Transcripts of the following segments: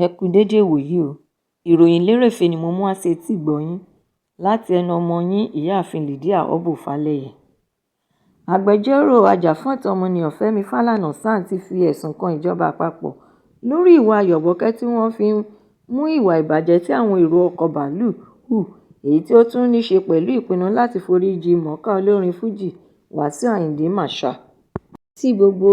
Ẹ kú dédé wòyí o. Ìròyìn lérèfé ni mo mú wá sí etí ìgbọ́ yín láti ẹnu ọmọ yín ìyáàfin Lydia Ọbọ́falẹ́yẹ. Agbẹjọ́rò ajàfúnẹ̀tọ́ ọmọnìyàn Fẹ́mi Fálànà-Sàn ti fi ẹ̀sùn kan ìjọba àpapọ̀ lórí ìwà yọ̀bọ̀kẹ́ tí wọ́n fi mú ìwà ìbàjẹ́ tí àwọn èrò ọkọ̀ bàálù hù, èyí tí ó tún ní ṣe pẹ̀lú ìpinnu láti foríjì mọ̀ọ́ká olórin fújì Wasiu Ayinde Marshal, tí gbogbo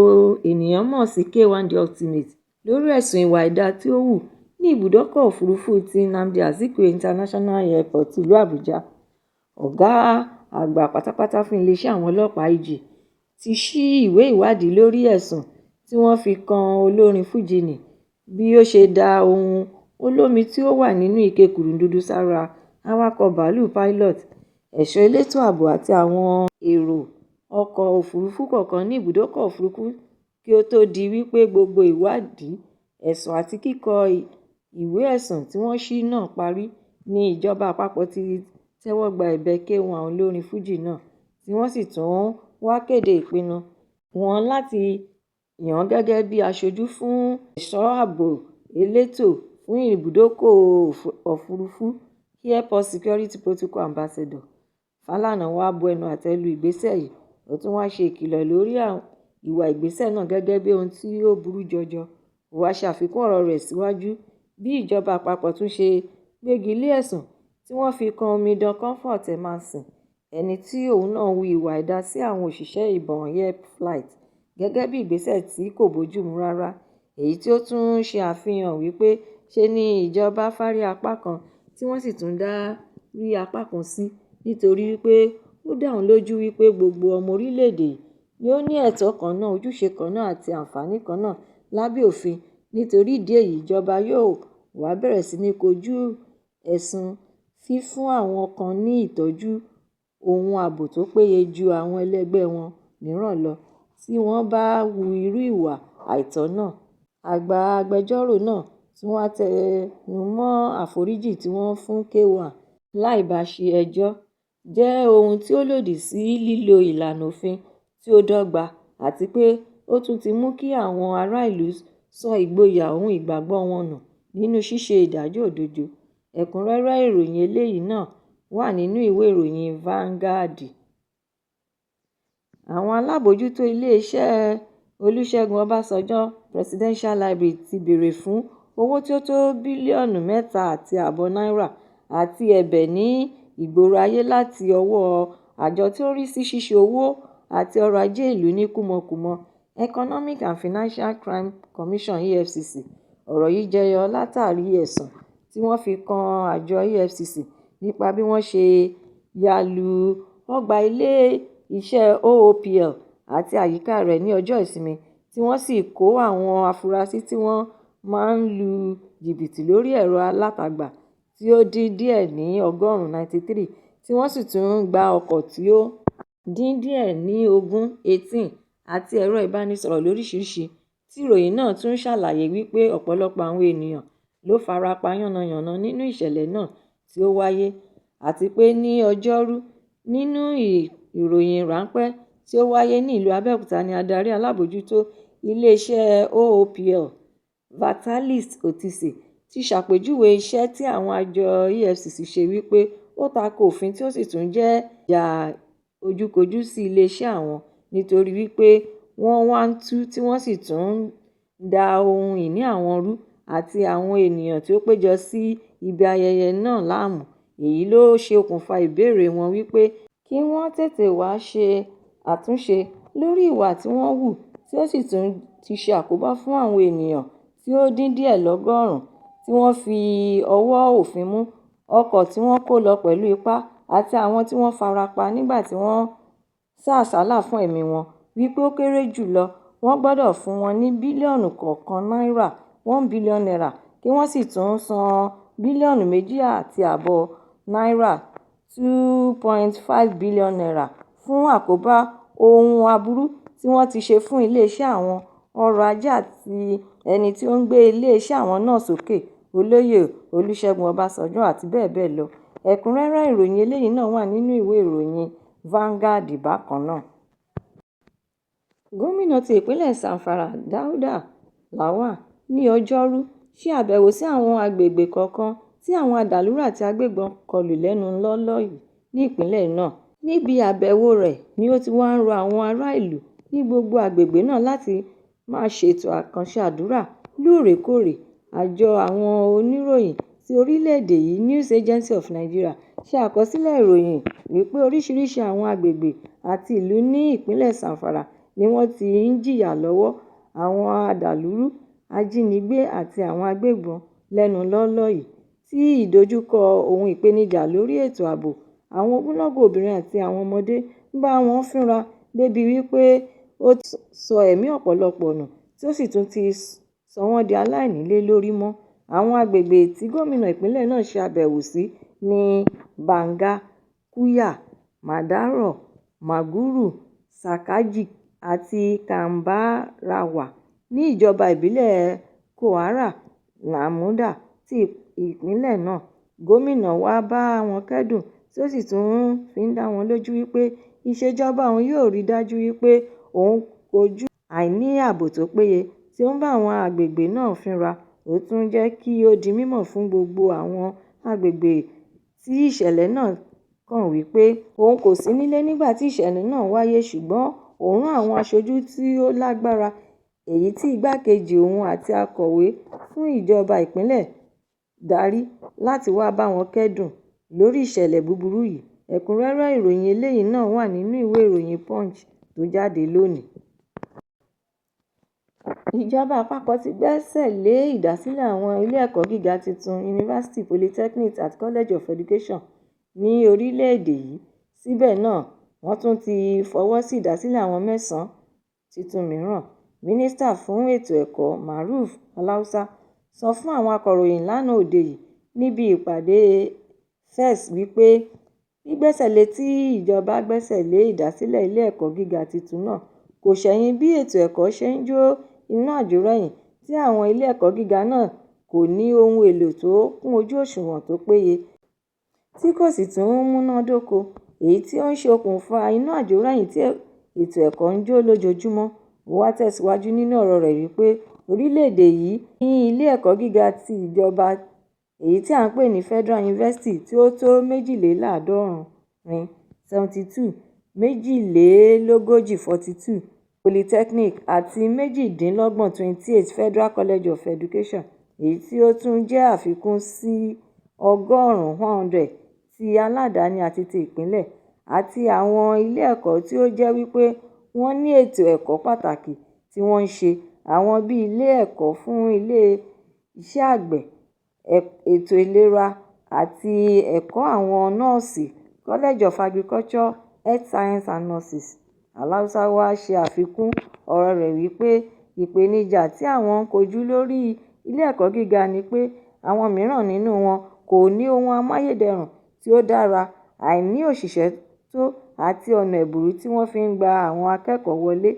ènìyàn mọ̀ sí K1 The Ultimate, lórí ẹ̀sùn ìwà àìdáa tí ó hù ní ibùdókọ̀ òfurufú ti Nnamdi Azikiwe International Airport ìlú Àbújá. Ọ̀gá àgbà pátápátá fún iléeṣẹ́ àwọn ọlọ́pàá IG ti ṣí ìwé ìwádìí lórí ẹ̀sùn tí wọ́n fi kan olórin fújì ní bí ó ṣe da ohun olómi tí ó wà nínú ike kùrùndùdù sára awakọ̀ bàálù pilot, ẹ̀ṣọ́ elétò ààbò àti àwọn èrò ọkọ̀ òfurufú kọ̀ọ̀kan ní ibùdókọ̀ òfurufú kí ó tó di wípé gbogbo ìwádìí ẹ̀sùn àti kíkọ ìwé ẹ̀sùn tí wọ́n ṣí náà parí. Ní ìjọba àpapọ̀ ti tẹ́wọ́ gba ẹ̀bẹ̀ K1 olórin fújì náà, tí wọ́n sì tún wá kéde ìpinnu wọn láti yàn án gẹ́gẹ́ bí aṣojú fún ẹ̀ṣọ́ ààbò elétò fún ibùdókọ̀ òfurufú Airport Security Protocol Ambassador. Fálànà wá bu ẹnu àtẹ́ lu ìgbésẹ̀ yìí, ó tún wá ṣe ìkìlọ̀ lórí ìwà ìgbésẹ̀ náà gẹ́gẹ́ bí ohun tí ó burú jọjọ. Ó wá ṣàfikún ọ̀rọ̀ rẹ̀ síwájú bí ìjọba àpapọ̀ tún ṣe gbégi lé ẹ̀sùn tí wọ́n fi kan omidan Comfort Emerson, ẹni tí òun náà hu ìwà àìdáa sí àwọn òṣìṣẹ́ ìbọn Air Flight, gẹ́gẹ́ bí ìgbésẹ̀ tí kò bójúmu rárá, èyí tí ó tún ṣe àfihàn wípé ṣe ni ìjọba fárí apá kan tí wọ́n sì tún dá rí apá kan sí, nítorí wípé ó dá òun lójú wípé gbogbo ọmọ orílẹ̀-èdè ni ó ní ẹ̀tọ́ kan náà, ojúṣe kan náà àti àǹfààní kan náà lábẹ́ òfin. Nítorí ìdí èyí, ìjọba yóò wá bẹ̀rẹ̀ sí ní kojú ẹ̀sùn fífún àwọn kan ní ìtọ́jú ohun ààbò tó péye ju àwọn ẹlẹgbẹ́ wọn mìíràn lọ tí wọ́n bá hu irú ìwà àìtọ́ náà. Àgbà agbẹjọ́rò náà tún wá tẹnu mọ́ àforíjì tí wọ́n fún K1 láì bá ṣe ẹjọ́ jẹ́ ohun tí ó lòdì sí lílo ìlànà òfin tí ó dọ́gba, àti pé ó tún ti mú kí àwọn ará ìlú sọ ìgboyà ohun ìgbàgbọ́ wọn nù nínú ṣíṣe ìdájọ́ òdodo. Ẹ̀kúnrẹ́rẹ́ ìròyìn eléyìí náà wà nínú ìwé ìròyìn Vanguard. Àwọn alábòójútó iléeṣẹ́ Olúṣẹ́gun Ọbásanjọ́ Presidential Library ti béèrè fún owó tí ó tó bílíọ̀nù 3.5 náírà àti ẹ̀bẹ̀ ní ìgboro ayé láti ọwọ́ àjọ tí ó ń rí sí ṣíṣe owó àti ọrọ̀ ajé ìlú ní kúmọkùmọ Economic and Financial Crime Commission EFCC. Ọ̀rọ̀ yìí jẹyọ látàrí ẹ̀sùn tí wọ́n fi kan àjọ EFCC nípa bí wọ́n ṣe ya lu ọgbà ilé iṣẹ́ OOPL àti àyíká rẹ̀ ní ọjọ́ ìsinmi, tí wọ́n sì kó àwọn afurasí tí wọ́n máa ń lu jìbìtì lórí ẹ̀rọ alátagbà tí ó dín díẹ̀ ní 193, tí wọ́n sì tún gba ọkọ̀ tí ó dín díẹ̀ ní 18 àti ẹ̀rọ ìbánisọ̀rọ̀ lóríṣiríṣi. Tí ìròyìn náà tún ṣàlàyé wípé ọ̀pọ̀lọpọ̀ àwọn ènìyàn ló fara pa yánnayànna nínú ìṣẹ̀lẹ̀ náà tí ó wáyé, àti pé ní Ọjọ́rú, nínú ìròyìn ráńpẹ́ tí ó wáyé ní ìlú Abẹ́òkúta, ní adarí alábòójútó iléeṣẹ́ OOPL Vitalis Otise ti ṣàpèjúwe iṣẹ́ tí àwọn àjọ EFCC ṣe wípé ó tako òfin tí ó sì tún jẹ́ ìjà ojúkojú sí iléeṣẹ́ àwọn, nítorí wípé wọ́n wá ń tú tí wọ́n sì tún ń da ohun ìní àwọn rú àti àwọn ènìyàn tí ó péjọ sí ibi ayẹyẹ náà láàmú. Èyí ló ṣe okùnfà ìbéèrè wọn wípé kí wọ́n tètè wá ṣe àtúnṣe lórí ìwà tí wọ́n hù tí ó sì tún ti ṣe àkóbá fún àwọn ènìyàn tí ó dín díẹ̀ lọ́gọ́rùn-ún tí wọ́n fi ọwọ́ òfin mú, ọkọ̀ tí wọ́n kó lọ pẹ̀lú ipá àti àwọn tí wọ́n fara pa nígbà tí wọ́n sá àsálà fún ẹ̀mí wọn, wípé ó kéré jù lọ wọ́n gbọ́dọ̀ fún wọn ní bílíọ̀nù kọ̀ọ̀kan náírà 1 billion naira, kí wọ́n sì tún san bílíọ̀nù 2.5 náírà 2.5 billion naira fún àkóbá ohun aburú tí wọ́n ti ṣe fún iléeṣẹ́ àwọn, ọrọ̀ ajé àti ẹni tí ó ń gbé iléeṣẹ́ àwọn náà sókè, Olóyè Olúṣẹ́gun Ọbásanjọ́, àti bẹ́ẹ̀ bẹ́ẹ̀ lọ. Ẹ̀kúnrẹ́rẹ́ ìròyìn eléyìí náà wà nínú ìwé ìròyìn Vanguard bákan náà. Gómìnà ti ìpínlẹ̀ Zamfara Dauda Lawal ní Ọjọ́rú ṣe àbẹ̀wò sí àwọn agbègbè kọ̀ọ̀kan tí àwọn adàlúrú àti agbébọn kọlù lẹ́nu lọ́ọ́lọ́ yìí ní ìpínlẹ̀ náà. Níbi àbẹ̀wò rẹ̀ ni ó ti wá ń rọ àwọn ará ìlú ní gbogbo agbègbè náà láti máa ṣètò àkànṣe àdúrà lóòrèkóòrè. Àjọ àwọn oníròyìn ti orílẹ̀-èdè yìí News Agency of Nigeria ṣe àkọsílẹ̀ ìròyìn wípé oríṣiríṣi àwọn agbègbè àti ìlú ní ìpínlẹ̀ Zamfara ni wọ́n ti ń jìyà lọ́wọ́ àwọn adàlúrú, ajínigbé àti àwọn agbébọn lẹ́nu lọ́ọ́lọ́ yìí, tí ìdojúkọ ohun ìpèníjà lórí ètò ààbò àwọn ogunlọ́gọ̀ obìnrin àti àwọn ọmọdé ń bá wọn fínra débi wípé ó sọ ẹ̀mí ọ̀pọ̀lọpọ̀ nù tí ó sì tún ti sọ wọ́n di aláìnílé lórí mọ́. Àwọn agbègbè tí gómìnà ìpínlẹ̀ náà ṣe àbẹ̀wò sí ní Banga, Kuya, Madaro, Maguru, Sakaji àti Kambarawa ní ìjọba ìbílẹ̀ Kwara Namuda ti ìpínlẹ̀ náà. Gómìnà wá bá wọn kẹ́dùn tí ó sì tún fi dá wọn lójú wípé ìṣèjọba òun yóò rí dájú wípé òun kojú àìní ààbò tó péye tí ó ń bá àwọn agbègbè náà fínra. Ó tún jẹ́ kí ó di mímọ̀ fún gbogbo àwọn agbègbè tí ìṣẹ̀lẹ̀ náà kàn wípé òun kò sí nílé nígbà tí ìṣẹ̀lẹ̀ náà wáyé, ṣùgbọ́n òun rán àwọn aṣojú tí ó lágbára, èyí tí igbákejì òun àti akọ̀wé fún ìjọba ìpínlẹ̀ darí láti wá bá wọn kẹ́dùn lórí ìṣẹ̀lẹ̀ búburú yìí. Ẹ̀kúnrẹ́rẹ́ ìròyìn eléyìí náà wà nínú ìwé ìròyìn Punch tó jáde lónìí. Ìjọba àpapọ̀ ti gbẹ́sẹ̀ lé ìdásílẹ̀ àwọn ilé ẹ̀kọ́ gíga tuntun University, Polytechnics àti College of Education ní orílẹ̀-èdè yìí. Síbẹ̀ náà, wọ́n tún ti fọwọ́ sí ìdásílẹ̀ àwọn 9 tuntun mìíràn. Mínísítà fún ètò ẹ̀kọ́ Maruf Alhassan sọ fún àwọn akọ̀ròyìn lánàá òde yìí níbi ìpàdé FES wípé gbígbẹ́sẹ̀lé tí ìjọba gbẹ́sẹ̀ lé ìdásílẹ̀ ilé ẹ̀kọ́ gíga tuntun náà kò ṣẹ̀yìn bí ètò ẹ̀kọ́ ṣe ń jó iná àjórẹ̀yìn tí àwọn ilé ẹ̀kọ́ gíga náà kò ní ohun èlò tó kún ojú òṣùwọ̀n tó péye tí kò sì tún múnádóko, èyí tí ó ń ṣe okùnfà iná àjórẹ̀yìn tí ètò ẹ̀kọ́ ń jó lójoojúmọ́. Ó wá tẹ̀síwájú nínú ọ̀rọ̀ rẹ̀ wípé orílẹ̀-èdè yìí ní ilé ẹ̀kọ́ gíga ti ìjọba, èyí tí à ń pè ní Federal University tí ó tó 72, 42, 42 Polytechnic àti 28 Federal College of Education, èyí tí ó tún jẹ́ àfikún sí 100 ti aládàáni àti ti ìpínlẹ̀, àti àwọn ilé ẹ̀kọ́ tí ó jẹ́ wípé wọ́n ní ètò ẹ̀kọ́ pàtàkì tí wọ́n ń ṣe, àwọn bíi ilé ẹ̀kọ́ fún ilé iṣẹ́ àgbẹ̀, ètò ìlera àti ẹ̀kọ́ àwọn nọ́ọ̀sì, College of Agriculture, Health Science and Nurses. Alhassan wá ṣe àfikún ọ̀rọ̀ rẹ̀ wípé ìpèníjà tí àwọn ń kojú lórí ilé ẹ̀kọ́ gíga ni pé àwọn mìíràn nínú wọn kò ní ohun amáyédẹrùn tí ó dára, àìní òṣìṣẹ́ tó àti ọ̀nà ẹ̀bùrú tí wọ́n fi ń gba àwọn akẹ́kọ̀ọ́ wọlé.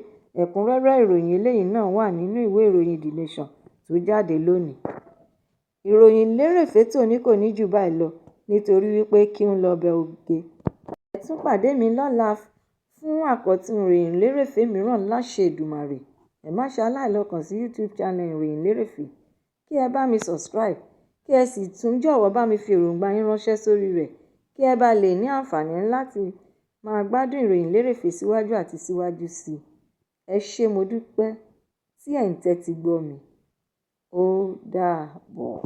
Ẹ̀kúnrẹ́rẹ́ ìròyìn eléyìí náà wà nínú ìwé ìròyìn The Nation tó jáde lónìí. Ìròyìn lérèfé tòní kò ní jù báyìí lọ nítorí wípé kí n lọ bẹ oge. Ẹ tún pàdé mi lọ́la fún àkọ́tún ìròyìn lérèfé mìíràn láṣẹ Èdùmàrè. Ẹ má ṣe aláìlọ́kàn sí YouTube channel ìròyìn lérèfé, kí ẹ bá mi subscribe, kí ẹ sì tún jọ̀wọ́ bá mi fi èròǹgbà yín ránṣẹ́ sórí rẹ̀ kí ẹ bá lè ní àǹfààní láti máa gbádùn ìròyìn lérèfé síwájú àti síwájú sí i. Ẹ ṣé mo dúpẹ́ tí ẹ̀ ń tẹ́tí gbọ́ mi. Ó dàbọ̀.